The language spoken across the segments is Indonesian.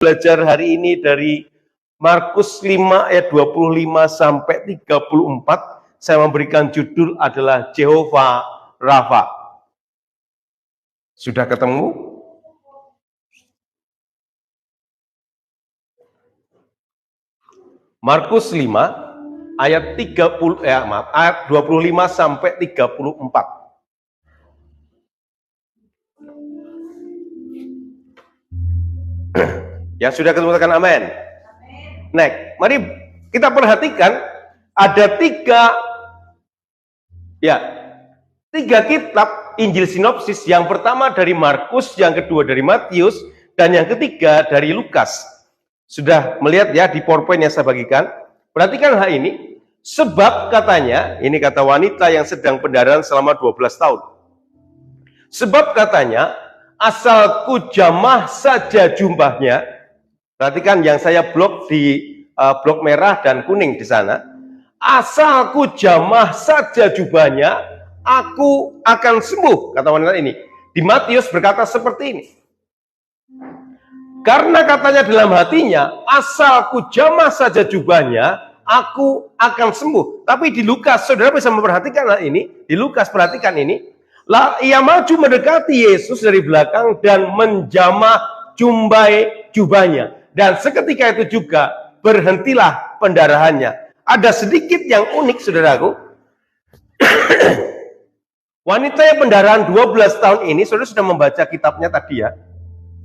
Belajar hari ini dari Markus 5 ayat 25 sampai 34. Saya memberikan judul adalah Jehovah Rafa. Sudah ketemu? Markus 5 ayat 25 sampai 34. Yang sudah ketemu tekan amin. Next, mari kita perhatikan ada tiga kitab Injil sinopsis. Yang pertama dari Markus, yang kedua dari Matius, dan yang ketiga dari Lukas. Sudah melihat ya di PowerPoint yang saya bagikan? Perhatikan hal ini. Sebab katanya, ini kata wanita yang sedang pendarahan selama 12 tahun. Sebab katanya, asalku jamah saja jubahnya. Perhatikan yang saya blok di blok merah dan kuning di sana. Asalku jamah saja jubahnya, aku akan sembuh, kata wanita ini. Di Matius berkata seperti ini. Karena katanya dalam hatinya, asalku jamah saja jubahnya, aku akan sembuh. Tapi di Lukas, saudara bisa memperhatikan hal ini. Di Lukas, perhatikan ini. Ia maju mendekati Yesus dari belakang dan menjamah jumbai jubahnya. Dan seketika itu juga berhentilah pendarahannya. Ada sedikit yang unik, saudaraku. Wanita yang pendarahan 12 tahun ini, saudara sudah membaca kitabnya tadi ya?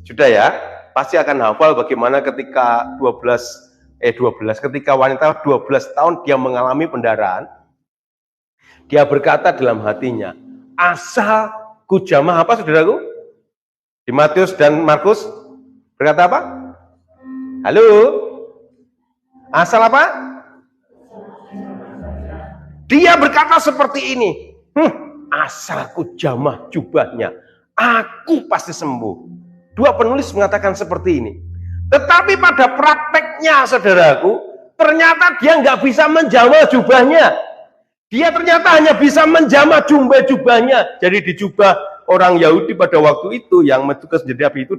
Sudah ya? Pasti akan hafal bagaimana ketika ketika wanita 12 tahun dia mengalami pendarahan. Dia berkata dalam hatinya, asal ku jamah apa, saudaraku? Di Matius dan Markus berkata apa? Halo? Asal apa? Dia berkata seperti ini. Asal ku jamah jubahnya, aku pasti sembuh. Dua penulis mengatakan seperti ini. Tetapi pada prakteknya, saudaraku, ternyata dia nggak bisa menjamah jubahnya. Dia ternyata hanya bisa menjamah jubahnya. Jadi di jubah orang Yahudi pada waktu itu yang bertugas jadi api itu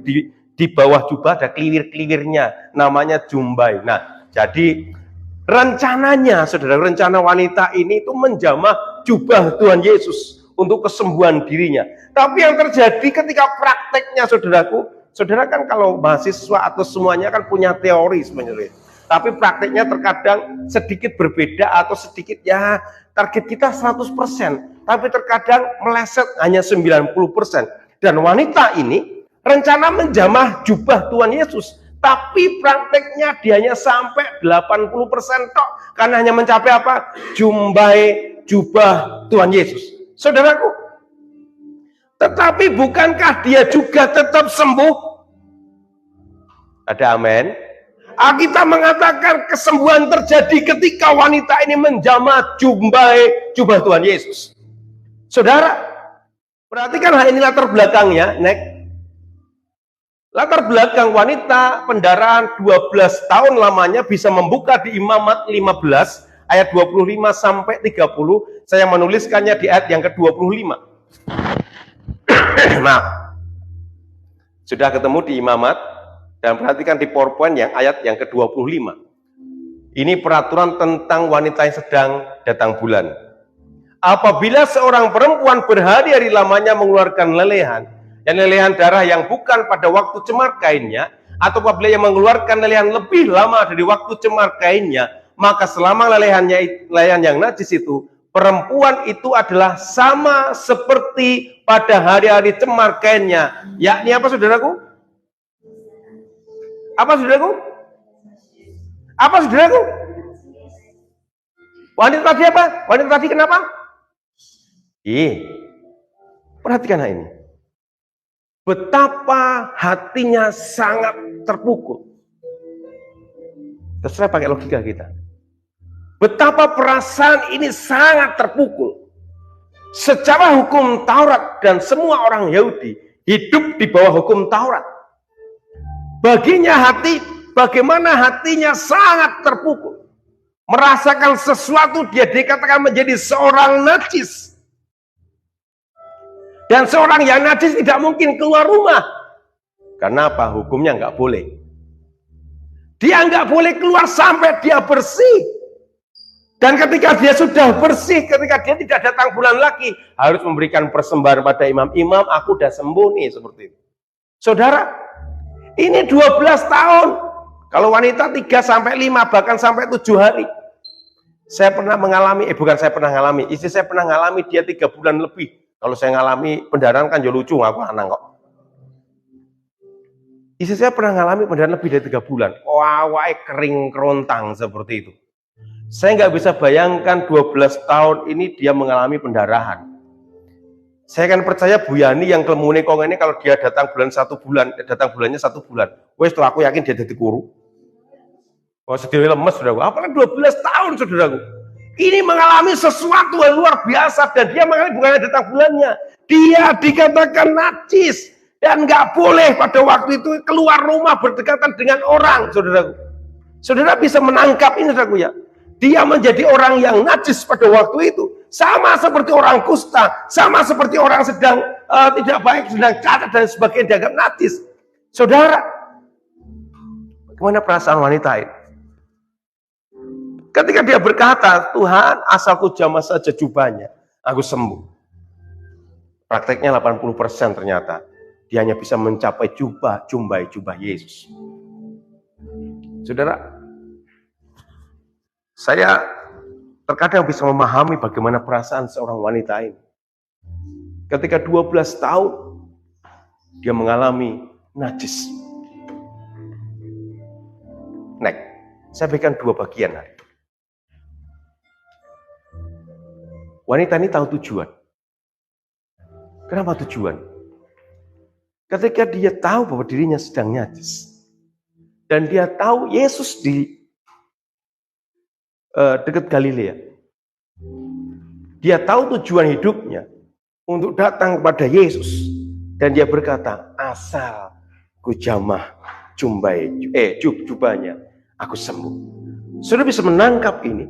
di bawah jubah ada kliwir-kliwirnya, namanya jumbai. Nah, jadi rencananya, saudara, rencana wanita ini itu menjamah jubah Tuhan Yesus untuk kesembuhan dirinya. Tapi yang terjadi ketika prakteknya, saudaraku, saudara kan kalau mahasiswa atau semuanya kan punya teori sebenarnya. Tapi prakteknya terkadang sedikit berbeda atau sedikit ya target kita 100%, tapi terkadang meleset hanya 90%. Dan wanita ini rencana menjamah jubah Tuhan Yesus, tapi prakteknya dia hanya sampai 80% tok, karena hanya mencapai apa? Jumbai jubah Tuhan Yesus. Saudaraku, tetapi bukankah dia juga tetap sembuh? Ada amin? Alkitab mengatakan kesembuhan terjadi ketika wanita ini menjamah jumbai jubah Tuhan Yesus. Saudara, perhatikan hal ini latar belakangnya. Next. Latar belakang wanita pendarahan 12 tahun lamanya bisa membuka di Imamat 15 ayat 25 sampai 30. Saya menuliskannya di ayat yang ke-25. Nah, sudah ketemu di Imamat, dan perhatikan di PowerPoint yang ayat yang ke-25. Ini peraturan tentang wanita yang sedang datang bulan. Apabila seorang perempuan berhari-hari lamanya mengeluarkan lelehan, dan lelehan darah yang bukan pada waktu cemar kainnya, atau apabila yang mengeluarkan lelehan lebih lama dari waktu cemar kainnya, maka selama lelehan yang najis itu, perempuan itu adalah sama seperti pada hari-hari cemar kainnya. Yakni apa, saudaraku? Apa, saudaraku? Apa, saudaraku? Wanita tadi apa? Wanita tadi kenapa? Perhatikan hal ini. Betapa hatinya sangat terpukul. Terserah pakai logika kita. Betapa perasaan ini sangat terpukul. Secara hukum Taurat dan semua orang Yahudi hidup di bawah hukum Taurat. Baginya bagaimana hatinya sangat terpukul. Merasakan sesuatu, dia dikatakan menjadi seorang najis. Dan seorang yang najis tidak mungkin keluar rumah. Karena apa? Hukumnya nggak boleh. Dia nggak boleh keluar sampai dia bersih. Dan ketika dia sudah bersih, ketika dia tidak datang bulan lagi, harus memberikan persembahan pada imam. Imam, aku udah sembuh nih, seperti itu. Saudara, ini 12 tahun. Kalau wanita 3 sampai 5, bahkan sampai 7 hari. Saya pernah mengalami, bukan saya pernah mengalami, istri saya pernah mengalami, dia 3 bulan lebih. Kalau saya mengalami pendarahan kan ya lucu, aku anak kok. Istri saya pernah mengalami pendarahan lebih dari 3 bulan. Wah, kering kerontang seperti itu. Saya nggak bisa bayangkan 12 tahun ini dia mengalami pendarahan. Saya kan percaya Bu Yani yang kelemune kong ini kalau dia datang bulan 1 bulan, datang bulannya 1 bulan. Wes tuh aku yakin dia jadi kuru. Oh sedih lemes saudaraku. Apalagi 12 tahun saudaraku. Ini mengalami sesuatu yang luar biasa dan dia mengalami bukan datang bulannya. Dia dikatakan najis dan nggak boleh pada waktu itu keluar rumah berdekatan dengan orang saudaraku. Saudara bisa menangkap ini saudaraku ya. Dia menjadi orang yang najis pada waktu itu. Sama seperti orang kusta. Sama seperti orang sedang tidak baik, sedang cacat dan sebagainya dianggap najis. Saudara, bagaimana perasaan wanita ini? Ketika dia berkata, Tuhan asalku jamah saja jubahnya, aku sembuh. Prakteknya 80% ternyata. Dia hanya bisa mencapai jubah Yesus. Saudara, saya terkadang bisa memahami bagaimana perasaan seorang wanita ini. Ketika 12 tahun, dia mengalami najis. Saya berikan 2 bagian hari. Wanita ini tahu tujuan. Kenapa tujuan? Ketika dia tahu bahwa dirinya sedang najis. Dan dia tahu Yesus di dekat Galilea. Dia tahu tujuan hidupnya untuk datang kepada Yesus dan dia berkata, asal ku jamah jubahnya, aku sembuh. Sudah bisa menangkap ini.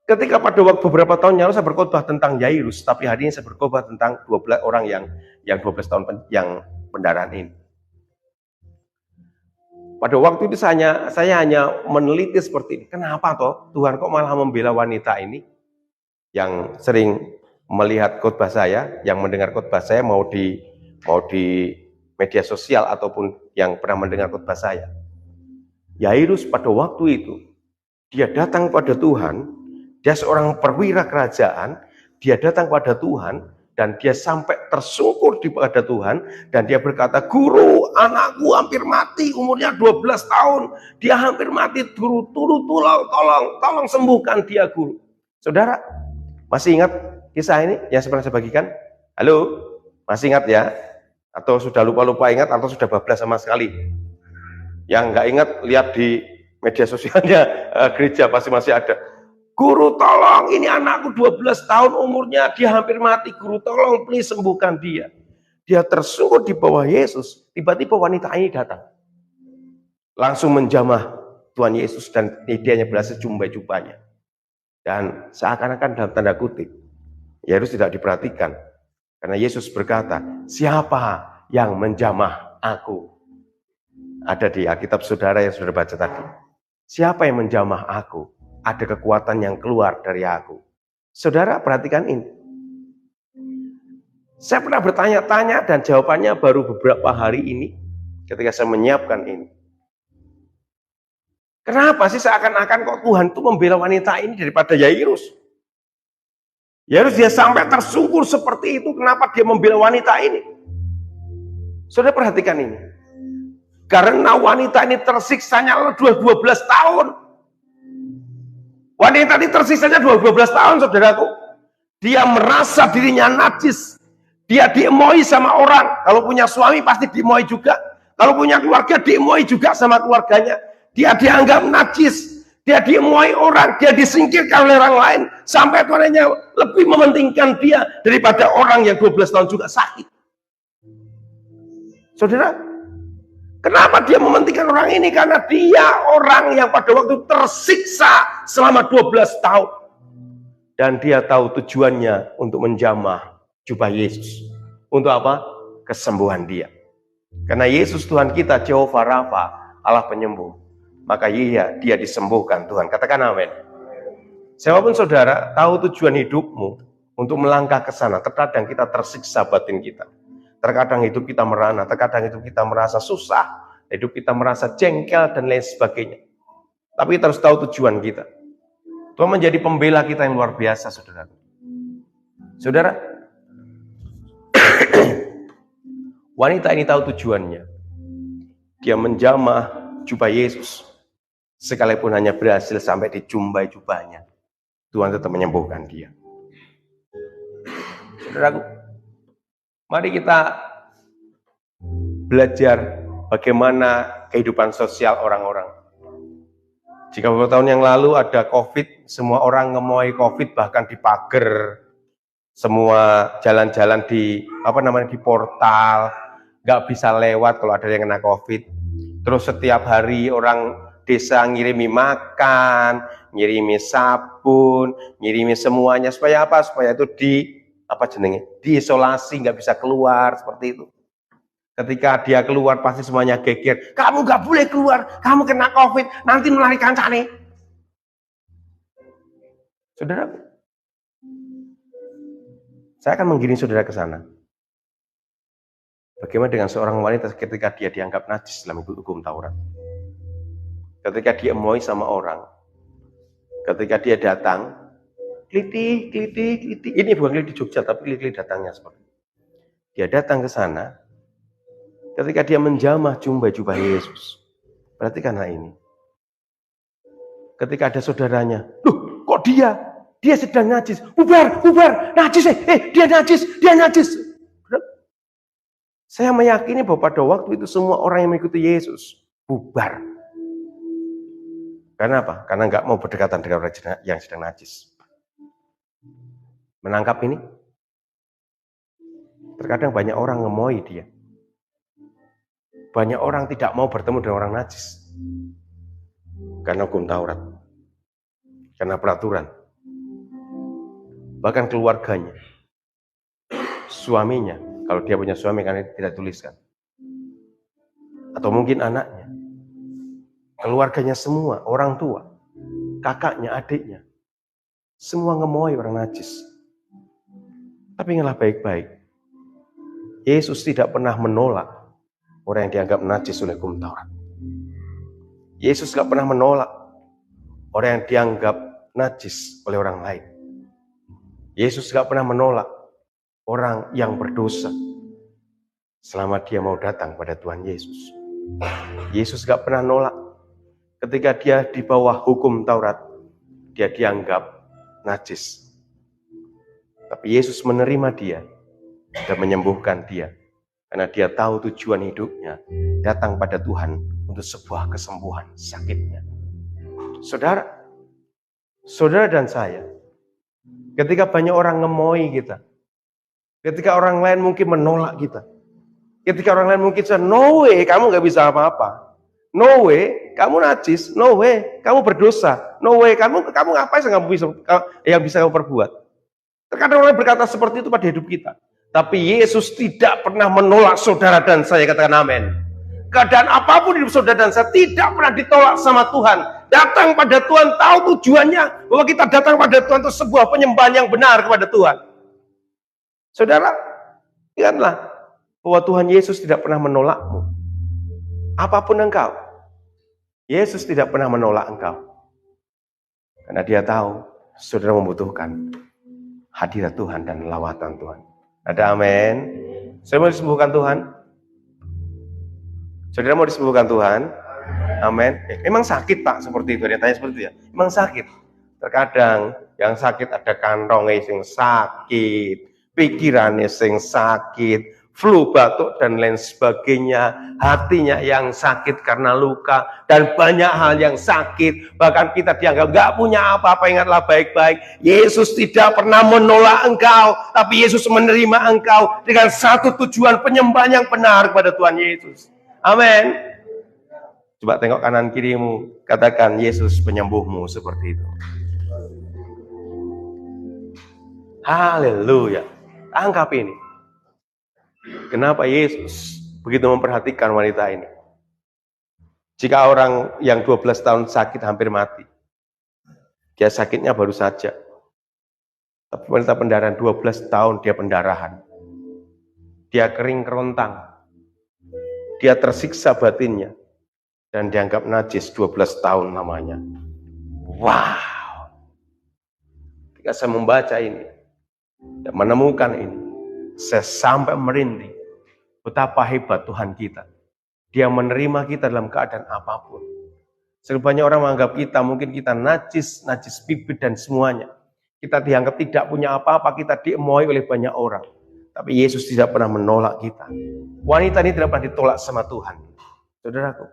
Ketika pada waktu beberapa tahun yang lalu saya berkhotbah tentang Yairus, tapi hari ini saya berkhotbah tentang 12 orang yang 12 tahun yang pendarahan ini. Pada waktu itu saya hanya meneliti seperti ini. Kenapa toh Tuhan kok malah membela wanita ini yang sering melihat khotbah saya, yang mendengar khotbah saya mau di media sosial ataupun yang pernah mendengar khotbah saya. Yairus pada waktu itu dia datang pada Tuhan, dia seorang perwira kerajaan, dia datang pada Tuhan dan dia sampai tersungkur di pada Tuhan dan dia berkata, guru, anakku hampir mati, umurnya 12 tahun, dia hampir mati, guru, tolong sembuhkan dia, guru. Saudara, masih ingat kisah ini yang pernah saya bagikan? Halo, masih ingat ya? Atau sudah lupa ingat atau sudah bablas sama sekali? Yang nggak ingat, lihat di media sosialnya gereja pasti masih ada. Guru tolong, ini anakku 12 tahun umurnya, dia hampir mati. Guru tolong, please sembuhkan dia. Dia tersungkur di bawah Yesus. Tiba-tiba wanita ini datang. Langsung menjamah Tuhan Yesus dan dia hanya berhasil jubahnya. Dan seakan-akan dalam tanda kutip, Yairus tidak diperhatikan. Karena Yesus berkata, siapa yang menjamah aku? Ada di Alkitab saudara yang sudah baca tadi. Siapa yang menjamah aku? Ada kekuatan yang keluar dari aku. Saudara perhatikan ini. Saya pernah bertanya-tanya dan jawabannya baru beberapa hari ini ketika saya menyiapkan ini. Kenapa sih seakan-akan kok Tuhan itu membela wanita ini daripada Yairus? Yairus dia sampai tersungkur seperti itu, kenapa dia membela wanita ini? Saudara perhatikan ini. Karena wanita ini tersiksanya 12 tahun. Wanita ini tersiksanya 12 tahun, saudaraku. Dia merasa dirinya najis. Dia diemoi sama orang. Kalau punya suami pasti diemoi juga. Kalau punya keluarga diemoi juga sama keluarganya. Dia dianggap najis. Dia diemoi orang. Dia disingkirkan oleh orang lain. Sampai tuannya lebih mementingkan dia daripada orang yang 12 tahun juga sakit. Saudara, kenapa dia mementingkan orang ini? Karena dia orang yang pada waktu tersiksa selama 12 tahun. Dan dia tahu tujuannya untuk menjamah jubah Yesus. Untuk apa? Kesembuhan dia. Karena Yesus Tuhan kita, Jehovah Rafa, Allah penyembuh. maka iya, dia disembuhkan Tuhan. Katakan amin. Siapapun saudara tahu tujuan hidupmu untuk melangkah ke sana, terkadang kita tersiksa batin kita. Terkadang hidup kita merana, terkadang hidup kita merasa susah, hidup kita merasa jengkel dan lain sebagainya. Tapi kita harus tahu tujuan kita. Tuhan menjadi pembela kita yang luar biasa, saudara. Saudara, wanita ini tahu tujuannya. Dia menjamah jubah Yesus. Sekalipun hanya berhasil sampai dijumpai jubahnya, Tuhan tetap menyembuhkan dia. Saudaraku, mari kita belajar bagaimana kehidupan sosial orang-orang. Jika beberapa tahun yang lalu ada COVID, semua orang ngemoy COVID, bahkan di pagar, semua jalan-jalan di di portal, nggak bisa lewat kalau ada yang kena COVID. Terus setiap hari orang desa ngirimi makan, ngirimi sabun, ngirimi semuanya supaya apa? Supaya itu diisolasi, nggak bisa keluar seperti itu. Ketika dia keluar pasti semuanya geger. Kamu nggak boleh keluar, kamu kena COVID, nanti melari kancane. Saudara, saya akan menggiring saudara ke sana. Bagaimana dengan seorang wanita ketika dia dianggap najis dalam hukum Taurat? Ketika dia emoy sama orang, ketika dia datang, kliti. Ini bukan kliti Jogja, tapi kliti datangnya seperti itu. Dia datang ke sana, ketika dia menjamah jubah Yesus. Perhatikan hal ini. Ketika ada saudaranya, loh kok dia sedang najis, bubar, najis dia najis. Saya meyakini bahwa pada waktu itu semua orang yang mengikuti Yesus bubar. Karena apa? Karena nggak mau berdekatan dengan orang yang sedang najis. Menangkap ini? Terkadang banyak orang ngemoy dia. Banyak orang tidak mau bertemu dengan orang najis. Karena hukum Taurat. Karena peraturan. Bahkan keluarganya. Suaminya. Kalau dia punya suami kan tidak tuliskan. Atau mungkin anaknya. Keluarganya semua, orang tua, kakaknya, adiknya, semua ngemoy orang najis. Tapi ingatlah baik-baik, Yesus tidak pernah menolak orang yang dianggap najis oleh hukum Taurat. Yesus tidak pernah menolak orang yang dianggap najis oleh orang lain. Yesus tidak pernah menolak orang yang berdosa selama dia mau datang pada Tuhan Yesus. Yesus tidak pernah nolak. Ketika dia di bawah hukum Taurat, dia dianggap najis. Tapi Yesus menerima dia dan menyembuhkan dia. Karena dia tahu tujuan hidupnya datang pada Tuhan untuk sebuah kesembuhan sakitnya. Saudara dan saya, ketika banyak orang ngemoy kita, ketika orang lain mungkin menolak kita, ketika orang lain mungkin no way, kamu gak bisa apa-apa. No way, kamu najis. No way, kamu berdosa. No way, kamu ngapain yang bisa kamu perbuat? Terkadang orang berkata seperti itu pada hidup kita. Tapi Yesus tidak pernah menolak saudara dan saya, katakan amin. Keadaan apapun hidup saudara dan saya tidak pernah ditolak sama Tuhan. Datang pada Tuhan, tahu tujuannya bahwa kita datang pada Tuhan itu sebuah penyembahan yang benar kepada Tuhan. Saudara, ingatlah bahwa Tuhan Yesus tidak pernah menolakmu. Apapun engkau, Yesus tidak pernah menolak engkau. Karena dia tahu saudara membutuhkan hadirat Tuhan dan lawatan Tuhan. Ada amin. Saya mau disembuhkan Tuhan. Saudara mau disembuhkan Tuhan. Amin. Memang sakit Pak seperti itu. Dia tanya seperti itu ya. Memang sakit. Terkadang yang sakit ada kantongnya yang sakit, pikirannya yang sakit, flu, batuk, dan lain sebagainya, hatinya yang sakit karena luka, dan banyak hal yang sakit, bahkan kita dianggap gak punya apa-apa. Ingatlah baik-baik, Yesus tidak pernah menolak engkau, tapi Yesus menerima engkau dengan satu tujuan penyembahan yang benar kepada Tuhan Yesus. Amin. Coba tengok kanan kirimu, katakan Yesus penyembuhmu, seperti itu. Haleluya. Anggap ini. Kenapa Yesus begitu memperhatikan wanita ini? Jika orang yang 12 tahun sakit hampir mati, dia sakitnya baru saja. Tapi wanita pendarahan 12 tahun dia pendarahan. Dia kering kerontang. Dia tersiksa batinnya. Dan dianggap najis 12 tahun namanya. Wow. Ketika saya membaca ini, dan menemukan ini, saya sampai merinding. Betapa hebat Tuhan kita. Dia menerima kita dalam keadaan apapun. Sebanyak orang menganggap kita, mungkin kita najis bibit dan semuanya. Kita dianggap tidak punya apa-apa, kita diemoi oleh banyak orang. Tapi Yesus tidak pernah menolak kita. Wanita ini tidak pernah ditolak sama Tuhan. Saudaraku,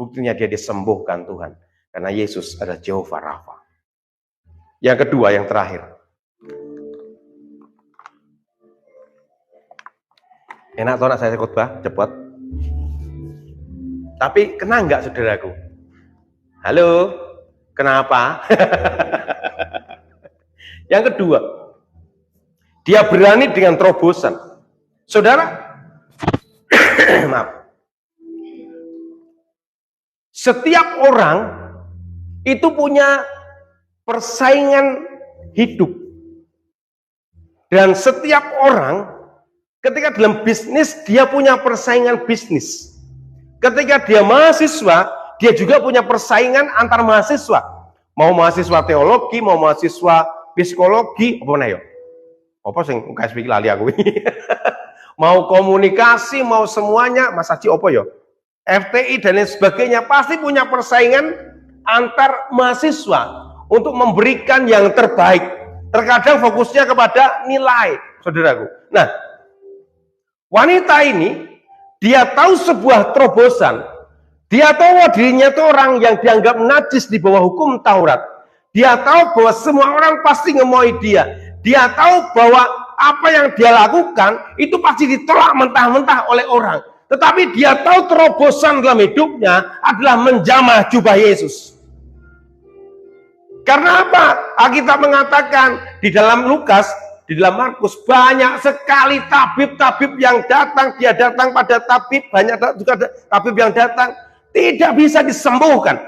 buktinya dia disembuhkan Tuhan. Karena Yesus adalah Jehovah Rafa. Yang kedua, yang terakhir. Enak atau nak saya khotbah? Cepat. Tapi kena enggak saudaraku? Halo? Kenapa? Yang kedua, dia berani dengan terobosan. Saudara, maaf. Setiap orang itu punya persaingan hidup. Dan setiap orang ketika dalam bisnis dia punya persaingan bisnis. Ketika dia mahasiswa, dia juga punya persaingan antar mahasiswa. Mau mahasiswa teologi, mau mahasiswa psikologi, apa mana ya? Apa sing kasih lali aku? Mau komunikasi, mau semuanya, Mas Haji apa ya? FTI dan lain sebagainya pasti punya persaingan antar mahasiswa untuk memberikan yang terbaik. Terkadang fokusnya kepada nilai, saudaraku. Nah, wanita ini dia tahu sebuah terobosan. Dia tahu bahwa dirinya itu orang yang dianggap najis di bawah hukum Taurat. Dia tahu bahwa semua orang pasti ngemoi dia. Dia tahu bahwa apa yang dia lakukan itu pasti ditolak mentah-mentah oleh orang. Tetapi dia tahu terobosan dalam hidupnya adalah menjamah jubah Yesus. Karena apa? Alkitab mengatakan di dalam Lukas, di dalam Markus, banyak sekali tabib-tabib yang datang. Dia datang pada tabib, banyak juga tabib yang datang, tidak bisa disembuhkan.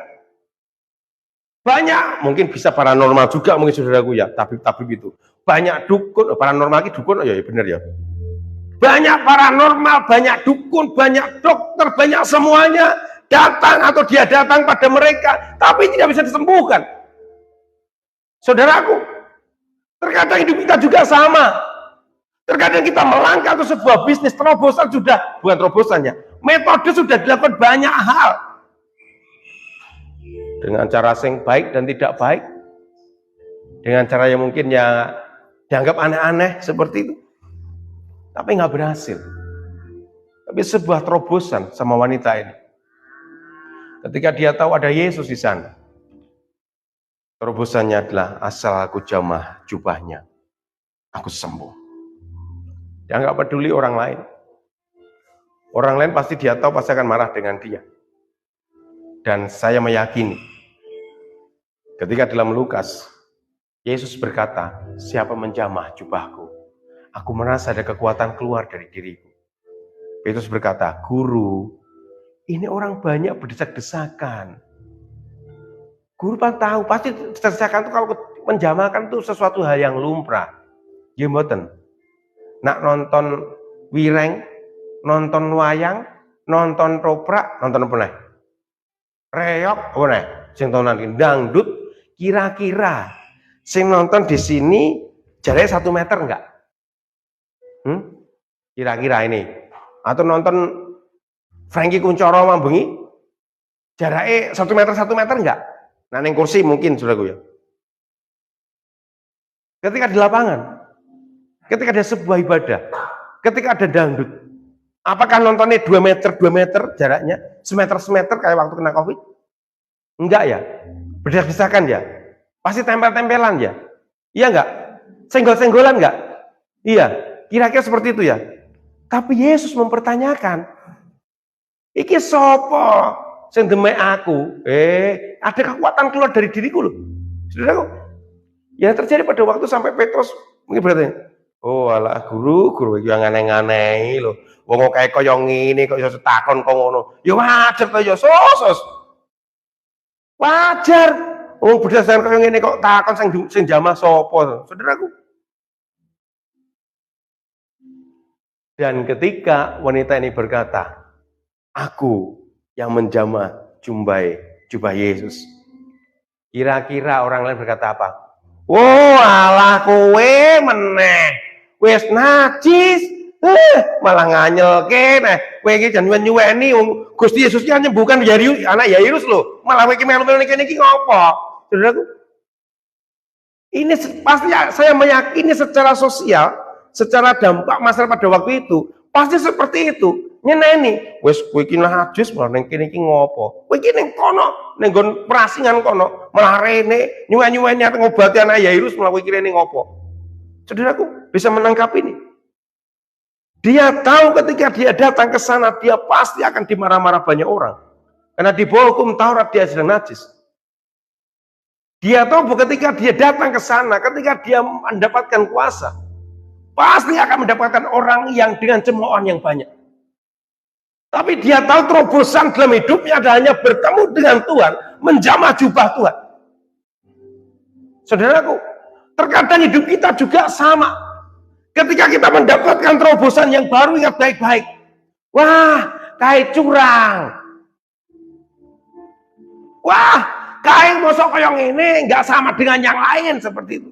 Banyak, mungkin bisa paranormal juga mungkin saudaraku ya, tabib-tabib itu. Banyak dukun, paranormal itu dukun, ya benar ya. Banyak paranormal, banyak dukun, banyak dokter, banyak semuanya datang atau dia datang pada mereka, tapi tidak bisa disembuhkan. Saudaraku, terkadang hidup kita juga sama. Terkadang kita melangkah ke sebuah bisnis, terobosan sudah, bukan terobosannya, metode sudah dilakukan banyak hal. Dengan cara yang baik dan tidak baik. Dengan cara yang mungkin ya dianggap aneh-aneh seperti itu. Tapi nggak berhasil. Tapi sebuah terobosan sama wanita ini. Ketika dia tahu ada Yesus di sana. Terobosannya adalah asal aku jamah jubahnya, aku sembuh. Dia nggak peduli orang lain. Orang lain pasti dia tahu pasti akan marah dengan dia. Dan saya meyakini, ketika dalam Lukas, Yesus berkata, siapa menjamah jubahku? Aku merasa ada kekuatan keluar dari diriku. Petrus berkata, Guru, ini orang banyak berdesak-desakan. Guru kan tahu, pasti desak-desakan itu kalau menjamahkan itu sesuatu hal yang lumrah. Ya mboten. Nak nonton wireng, nonton wayang, nonton toprak, nonton apa nih? Reok, apa nih? Sing tonton dangdut, kira-kira sing nonton di sini jaraknya 1 meter enggak? Kira-kira ini. Atau nonton Franky Kuncoro Mambengi, jaraknya 1 meter enggak? Nah, neng kursi mungkin saudaraku ya. Ketika di lapangan, ketika ada sebuah ibadah, ketika ada dangdut, apakah nontonnya 2 meter jaraknya, semeter kayak waktu kena COVID? Enggak ya, berdesak-desakan ya, pasti tempel-tempelan ya, iya enggak? Senggol-senggolan enggak? Iya, kira-kira seperti itu ya. Tapi Yesus mempertanyakan, iki sopo sing demek aku? Ada kekuatan keluar dari diriku loh. Saudaraku, yang terjadi pada waktu sampai Petrus mungkin berarti, oh alah guru yang aneh-aneh loh. Wong kaya koyo ngene kok iso takon kok ngono. Ya wajar to ya sos. Wajar. Oh, berdasarkan kaya ngene kok takon sing jamah sapa, Saudaraku. Dan ketika wanita ini berkata, aku yang menjamah jubah Yesus. Kira-kira orang lain berkata apa? Oh, alah kowe meneh. Wis najis. Malah nganyelke nah. Kowe iki jan nyuweni Gusti Yesus ki nyembuhkan Yairus, anak Yairus lho. Malah kowe iki melu-melu kene iki ngopo? Saudaraku. Ini pasti saya meyakini secara sosial, secara dampak masyarakat pada waktu itu, pasti seperti itu. Nyeneni, wes kowe iki najis malah ning kene iki ngopo? Kowe iki ning kono, ning nggon prasingan kono, malah rene nyuwen-nyuweni ngobati anak Yairus malah kowe iki rene ngopo? Saudaraku, bisa menangkap ini. Dia tahu ketika dia datang ke sana, dia pasti akan dimarah-marah banyak orang. Karena di bawah hukum Taurat dia sedang najis. Dia tahu ketika dia datang ke sana, ketika dia mendapatkan kuasa, pasti akan mendapatkan orang yang dengan cemoohan yang banyak. Tapi dia tahu terobosan dalam hidupnya adalah hanya bertemu dengan Tuhan, menjamah jubah Tuhan. Saudaraku, terkadang hidup kita juga sama. Ketika kita mendapatkan terobosan yang baru, ingat baik-baik. Wah, kayak curang. Wah, kayak mosok koyong ini nggak sama dengan yang lain seperti itu.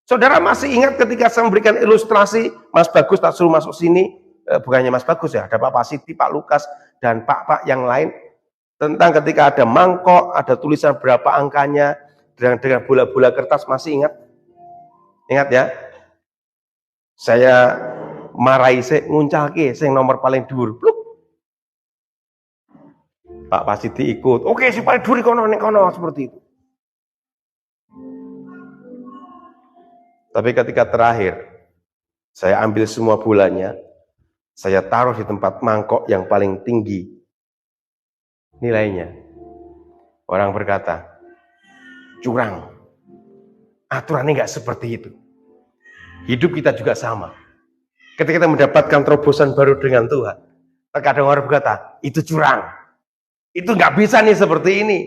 Saudara masih ingat ketika saya memberikan ilustrasi, Mas Bagus tak suruh masuk sini, bukannya Mas Bagus ya, ada Pak Pasiti, Pak Lukas, dan Pak yang lain, tentang ketika ada mangkok, ada tulisan berapa angkanya, dengan bola-bola kertas, masih ingat? Ingat ya? Saya marahi, saya nguncalke, saya nomor paling dhuwur. Pak Pasiti ikut, oke si paling dhuwur kono seperti itu. Tapi ketika terakhir, saya ambil semua bolanya, saya taruh di tempat mangkok yang paling tinggi nilainya. Orang berkata, curang. Aturannya nggak seperti itu. Hidup kita juga sama. Ketika kita mendapatkan terobosan baru dengan Tuhan, terkadang orang berkata, itu curang. Itu nggak bisa nih seperti ini.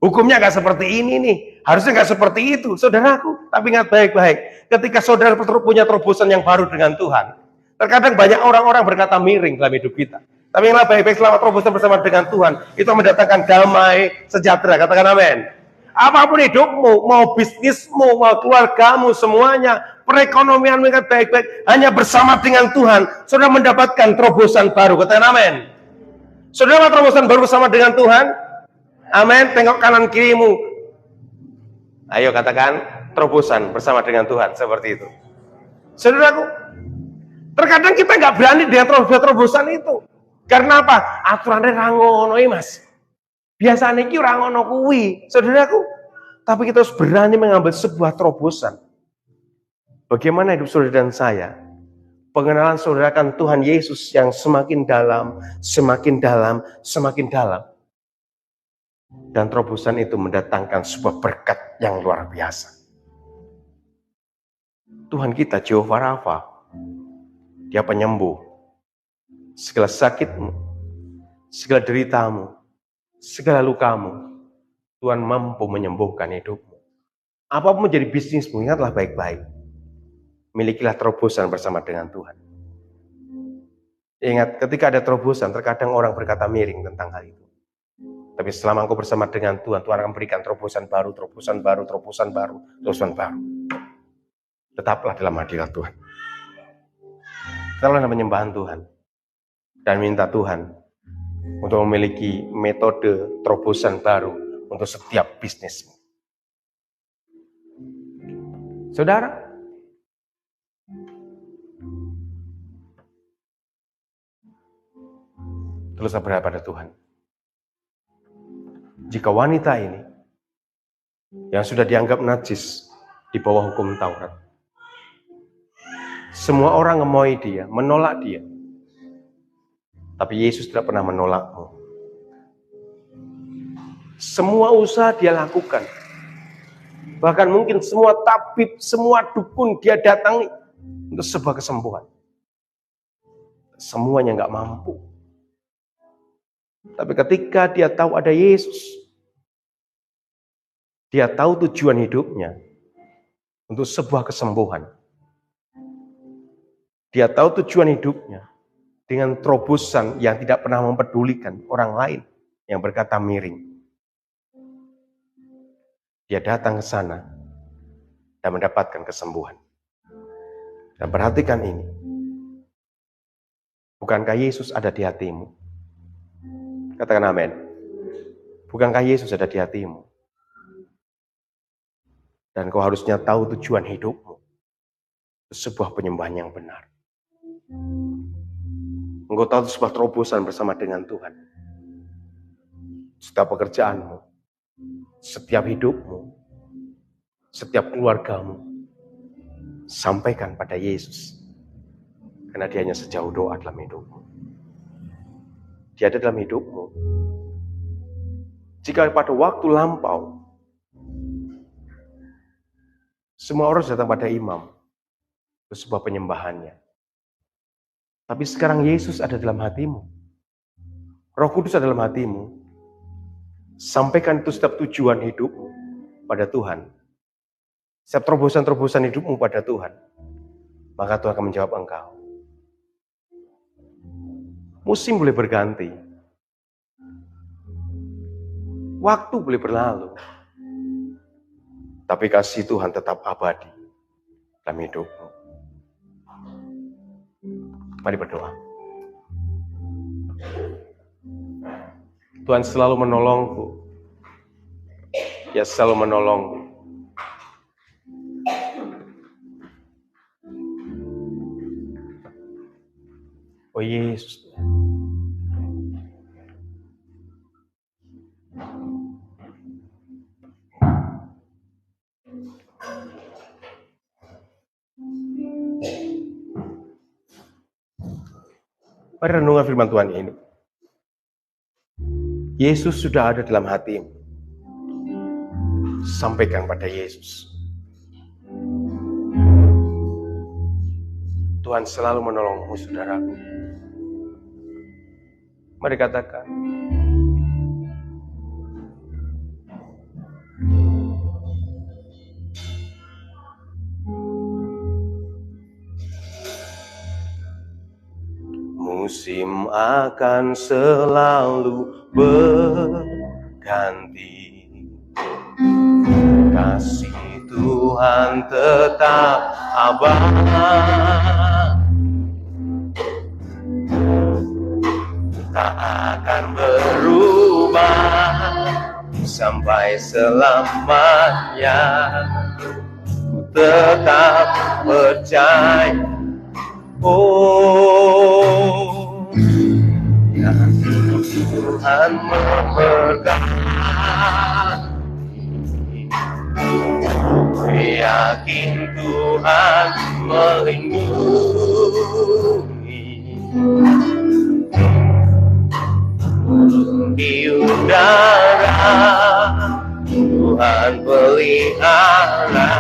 Hukumnya nggak seperti ini nih. Harusnya nggak seperti itu, saudaraku. Tapi ingat baik-baik, ketika saudara punya terobosan yang baru dengan Tuhan, terkadang banyak orang-orang berkata miring dalam hidup kita. Tapi yang baik-baik selama terobosan bersama dengan Tuhan, itu mendatangkan damai, sejahtera. Katakan amin. Apapun hidupmu, mau bisnismu, mau keluargamu, semuanya, perekonomianmu ingat baik-baik, hanya bersama dengan Tuhan, saudara mendapatkan terobosan baru. Katakan amin. Saudara mau terobosan baru bersama dengan Tuhan? Amin. Tengok kanan kirimu. Ayo katakan terobosan bersama dengan Tuhan seperti itu. Saudaraku, terkadang kita nggak berani dengan terobosan itu. Karena apa? Aturannya rangono mas. Biasanya ki rangono kuwi, saudaraku. Tapi kita harus berani mengambil sebuah terobosan. Bagaimana hidup saudara dan saya? Pengenalan saudara akan Tuhan Yesus yang semakin dalam, semakin dalam, semakin dalam. Dan terobosan itu mendatangkan sebuah berkat yang luar biasa. Tuhan kita Jehovah Rafa, Dia penyembuh. Segala sakitmu, segala deritamu, segala lukamu, Tuhan mampu menyembuhkan hidupmu. Apapun menjadi bisnismu, ingatlah baik-baik. Milikilah terobosan bersama dengan Tuhan. Ingat, ketika ada terobosan, terkadang orang berkata miring tentang hal itu. Tapi selama engkau bersama dengan Tuhan, Tuhan akan berikan terobosan baru, terobosan baru, terobosan baru, terobosan baru. Tetaplah dalam hadirat Tuhan. Tetaplah dalam penyembahan Tuhan. Dan minta Tuhan untuk memiliki metode terobosan baru untuk setiap bisnismu. Saudara, teruslah berharap pada Tuhan. Jika wanita ini yang sudah dianggap najis di bawah hukum Taurat, semua orang ngemoy dia, menolak dia, tapi Yesus tidak pernah menolakmu. Semua usaha dia lakukan, bahkan mungkin semua tabib, semua dukun dia datangi untuk sebuah kesembuhan, semuanya nggak mampu. Tapi ketika dia tahu ada Yesus, Dia tahu tujuan hidupnya untuk sebuah kesembuhan. Dia tahu tujuan hidupnya dengan terobosan yang tidak pernah mempedulikan orang lain yang berkata miring. Dia datang ke sana dan mendapatkan kesembuhan. Dan perhatikan ini. Bukankah Yesus ada di hatimu? Katakan amin. Bukankah Yesus ada di hatimu? Dan kau harusnya tahu tujuan hidupmu. Sebuah penyembahan yang benar. Engkau tahu sebuah terobosan bersama dengan Tuhan. Setiap pekerjaanmu, setiap hidupmu, setiap keluargamu, sampaikan pada Yesus. Karena dia hanya sejauh doa dalam hidupmu. Dia ada dalam hidupmu. Jika pada waktu lampau, semua orang datang pada imam, itu sebuah penyembahannya. Tapi sekarang Yesus ada dalam hatimu. Roh Kudus ada dalam hatimu. Sampaikan itu setiap tujuan hidupmu pada Tuhan. Setiap terobosan-terobosan hidupmu pada Tuhan. Maka Tuhan akan menjawab engkau. Musim boleh berganti. Waktu boleh berlalu. Tapi kasih Tuhan tetap abadi dalam hidupmu. Mari berdoa. Tuhan selalu menolongku. Ya selalu menolongku. Oh Yesus. Mari renungkan firman Tuhan ini. Yesus sudah ada dalam hatimu. Sampaikan pada Yesus. Tuhan selalu menolongmu, saudaraku. Mari katakan. Musim akan selalu berganti. Kasih Tuhan tetap abadi. Tak akan berubah sampai selamanya. Ku tetap percaya. Oh, ya Tuhan memberkati. Yakin Tuhan melindungi. Di udara Tuhan pelihara.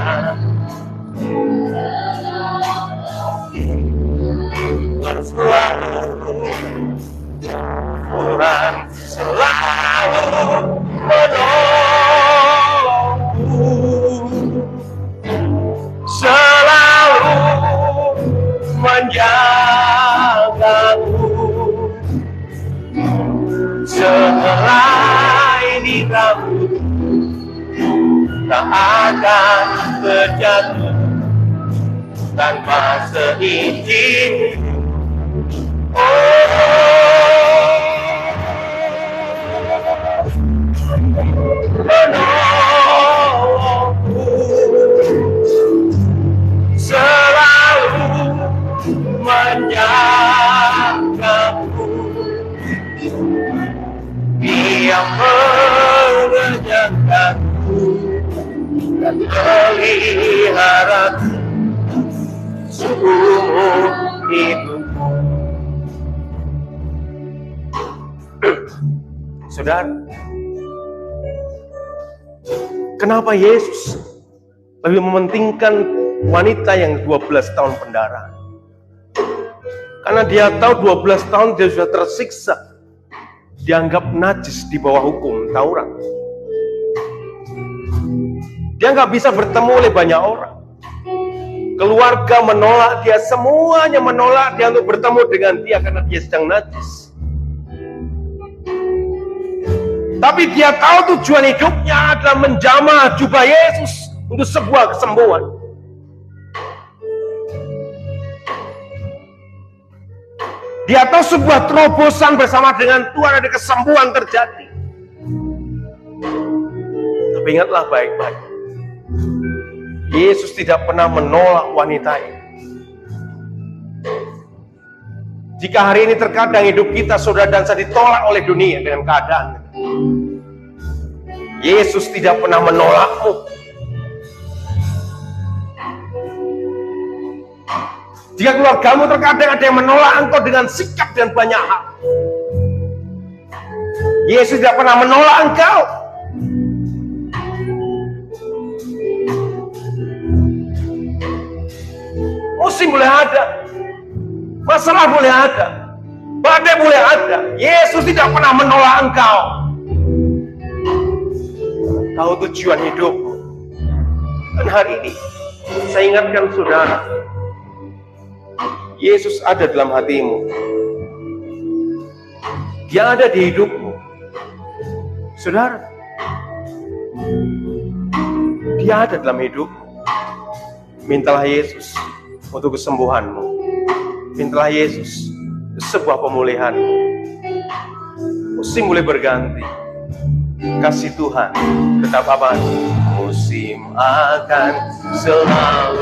Tuhan selalu menolongku, selalu menjagaku. Sehelai di rambut tak akan terjatuh tanpa seizin. Menolongku, selalu menjagaku. Dia mengerjakanku dan peliharaku seumur hidupku. Saudara, kenapa Yesus lebih mementingkan wanita yang 12 tahun pendarahan? Karena dia tahu 12 tahun dia sudah tersiksa, dianggap najis di bawah hukum Taurat. Dia nggak bisa bertemu oleh banyak orang. Keluarga menolak dia, semuanya menolak dia untuk bertemu dengan dia karena dia sedang najis. Tapi dia tahu tujuan hidupnya adalah menjamah jubah Yesus untuk sebuah kesembuhan. Dia tahu sebuah terobosan bersama dengan Tuhan, ada kesembuhan terjadi. Tapi ingatlah baik-baik, Yesus tidak pernah menolak wanita ini. Jika hari ini terkadang hidup kita, saudara dan saya, ditolak oleh dunia dengan keadaan, Yesus tidak pernah menolakmu. Jika keluargamu terkadang ada yang menolak engkau dengan sikap dan banyak hal, Yesus tidak pernah menolak engkau. Musim boleh ada, masalah boleh ada, badai boleh ada, Yesus tidak pernah menolak engkau. Tahu tujuan hidupmu. Dan hari ini saya ingatkan saudara, Yesus ada dalam hatimu. Dia ada di hidupmu. Saudara, dia ada dalam hidupmu. Mintalah Yesus untuk kesembuhanmu. Mintalah Yesus sebuah pemulihanmu. Musim boleh berganti, kasih Tuhan tetap abadi. Musim akan selalu